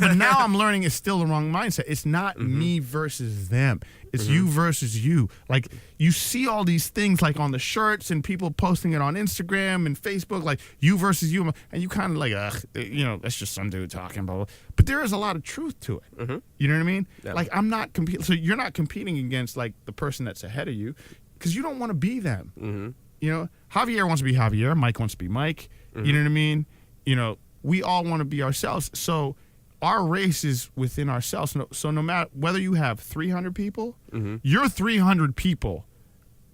But now I'm learning it's still the wrong mindset. It's not me versus them. It's you versus you. Like, you see all these things like on the shirts and people posting it on Instagram and Facebook, like you versus you, and you kind of like, that's just some dude talking about. But there is a lot of truth to it. You know what I mean? Yeah. Like, I'm not competing. So you're not competing against like the person that's ahead of you, because you don't want to be them. You know, Javier wants to be Javier. Mike wants to be Mike. You know what I mean? You know, we all want to be ourselves. So our race is within ourselves. So no matter whether you have 300 people, you're 300 people,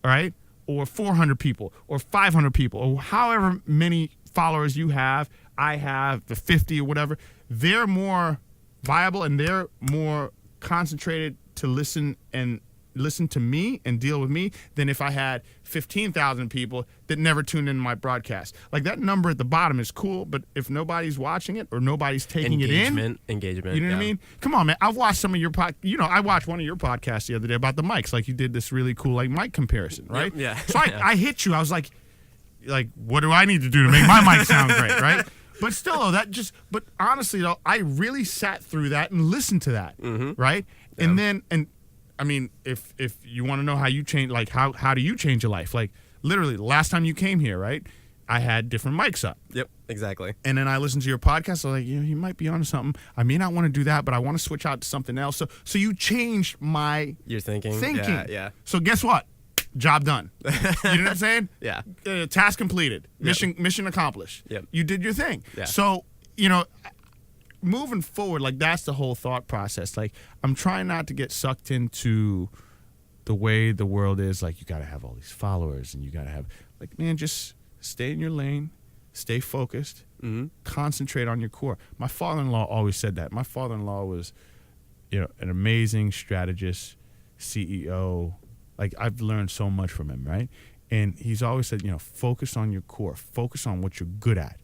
all right? Or 400 people, or 500 people, or however many followers you have, I have, the 50 or whatever. They're more viable and they're more concentrated to listen to me and deal with me than if I had 15,000 people that never tuned into my broadcast. Like, that number at the bottom is cool, but if nobody's watching it or nobody's taking it in, engagement, you know what I mean? Come on, man. I've watched some of your I watched one of your podcasts the other day about the mics. Like, you did this really cool like mic comparison, right? Yeah. So I hit you. I was like, what do I need to do to make my mic sound great, right? But still, though, but honestly, though, I really sat through that and listened to that, right? Yeah. And I mean, if you want to know how you change, like how do you change your life? Like, literally, the last time you came here, right? I had different mics up. Yep, exactly. And then I listened to your podcast. I was like, you might be onto something. I may not want to do that, but I want to switch out to something else. So you changed your thinking. Yeah. So guess what? Job done. You know what I'm saying? Yeah. Task completed. Mission accomplished. Yep. You did your thing. Yeah. So, moving forward, like, that's the whole thought process. Like, I'm trying not to get sucked into the way the world is. Like, you got to have all these followers and you got to have, like, man, just stay in your lane, stay focused, concentrate on your core. My father-in-law always said that. My father-in-law was, an amazing strategist, CEO. Like, I've learned so much from him, right? And he's always said, focus on your core, focus on what you're good at,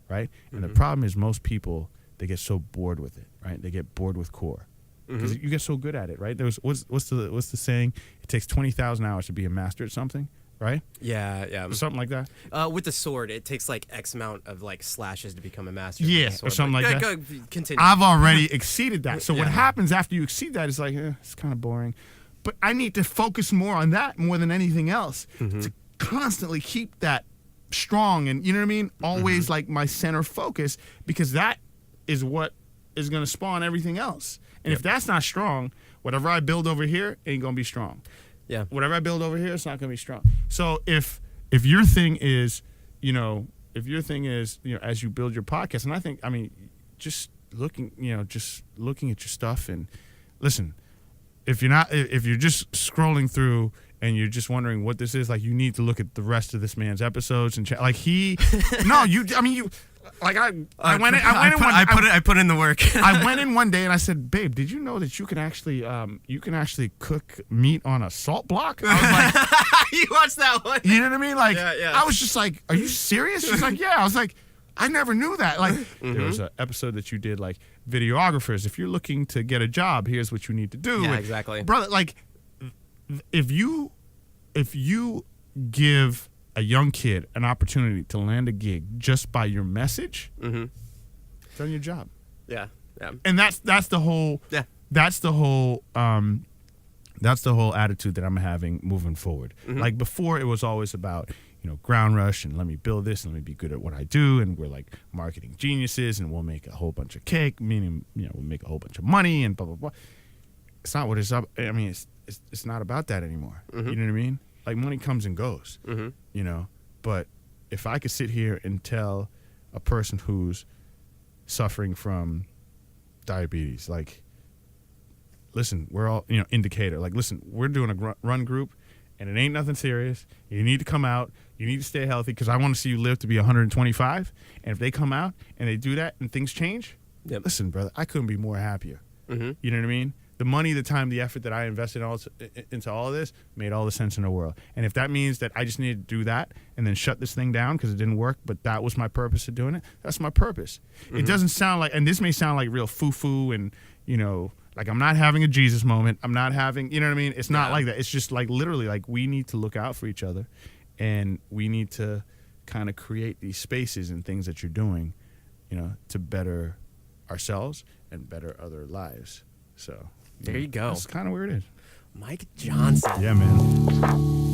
right? And the problem is most people, they get so bored with it, right? They get bored with core because you get so good at it, right? What's the saying? It takes 20,000 hours to be a master at something, right? Yeah. Or something like that. With the sword, it takes like X amount of like slashes to become a master. Yeah, or something like that. Go, continue. I've already exceeded that. So what happens after you exceed that is like, it's kind of boring. But I need to focus more on that more than anything else to constantly keep that strong and, you know what I mean? Always like my center focus, because that is what is going to spawn everything else. And if that's not strong, whatever I build over here ain't going to be strong. Yeah. Whatever I build over here, it's not going to be strong. So if your thing is, as you build your podcast, and I mean, just looking at your stuff and listen, if you're just scrolling through and you're just wondering what this is, like, you need to look at the rest of this man's episodes and I put in the work. I went in one day and I said, babe, did you know that you can actually cook meat on a salt block? I was like, you watched that one? You know what I mean? Like, yeah. I was just like, are you serious? She's like, yeah. I was like, I never knew that. Like, there was an episode that you did, like, videographers. If you're looking to get a job, here's what you need to do. Yeah, and, exactly. Brother, like, if you give a young kid an opportunity to land a gig just by your message, done your job. Yeah. And that's the whole attitude that I'm having moving forward. Like, before, it was always about, ground rush and let me build this and let me be good at what I do, and we're like marketing geniuses and we'll make a whole bunch of cake, meaning, we'll make a whole bunch of money and blah blah blah. It's not what it's up. I mean, it's not about that anymore. You know what I mean? Like, money comes and goes. But if I could sit here and tell a person who's suffering from diabetes, like, listen, we're all, indicator. Like, listen, we're doing a run group, and it ain't nothing serious. You need to come out. You need to stay healthy, because I want to see you live to be 125. And if they come out and they do that and things change, listen, brother, I couldn't be more happier. You know what I mean? The money, the time, the effort that I invested into all of this made all the sense in the world. And if that means that I just need to do that and then shut this thing down because it didn't work, but that was my purpose of doing it, that's my purpose. It doesn't sound like, and this may sound like real foo-foo and, like, I'm not having a Jesus moment. I'm not having, you know what I mean? It's not like that. It's just like, literally, like, we need to look out for each other, and we need to kind of create these spaces and things that you're doing, to better ourselves and better other lives. So There you go. That's kind of where it is. Mike Johnson. Yeah, man.